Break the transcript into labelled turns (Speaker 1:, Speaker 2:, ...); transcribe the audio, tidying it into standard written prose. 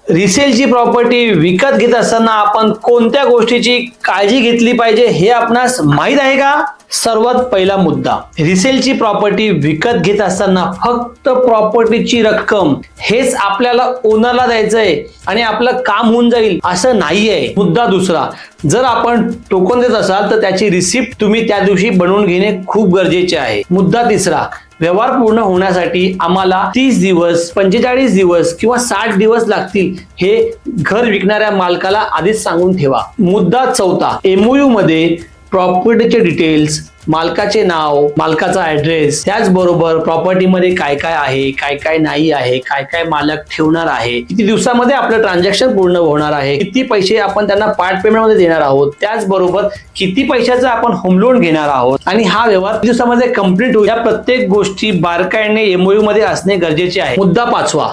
Speaker 1: रिसेलची property विकत घेत असताना आपण कोणत्या गोष्टीची काळजी घेतली पाहिजे हे आपणास माहित आहे का? सर्वात पहिला मुद्दा, रिसेलची प्रॉपर्टी विकत घेत असताना फक्त प्रॉपर्टीची रक्कम हेच आपल्याला ओनरला द्यायचंय आणि आपलं काम होऊन जाईल असं नाहीये. मुद्दा दुसरा, जर आपण टोकन देत असाल तर त्याची रिसिप्ट तुम्ही त्या दिवशी बनवून घेणे खूप गरजेचे आहे. मुद्दा तिसरा, व्यवहार पूर्ण होण्यासाठी आम्हाला 30 दिवस 45 दिवस किंवा 60 दिवस लागतील हे घर विकणाऱ्या मालकाला आधीच सांगून ठेवा. मुद्दा चौथा, एमओयू मध्ये प्रॉपर्टीचे डिटेल्स, मालकाचे नाव, मालकाचा ऍड्रेस, त्याचबरोबर प्रॉपर्टीमध्ये काय काय आहे, काय काय नाही आहे, काय काय मालक ठेवणार आहे, किती दिवसामध्ये आपलं ट्रान्झॅक्शन पूर्ण होणार आहे, किती पैसे आपण त्यांना पार्ट पेमेंट मध्ये देणार आहोत, त्याचबरोबर किती पैशाचा आपण होम लोन घेणार आहोत आणि हा व्यवहार किती दिवसामध्ये कंप्लीट होईल, या प्रत्येक गोष्टी बारकाईने एमओयू मध्ये असणे गरजेचे आहे. मुद्दा पाचवा,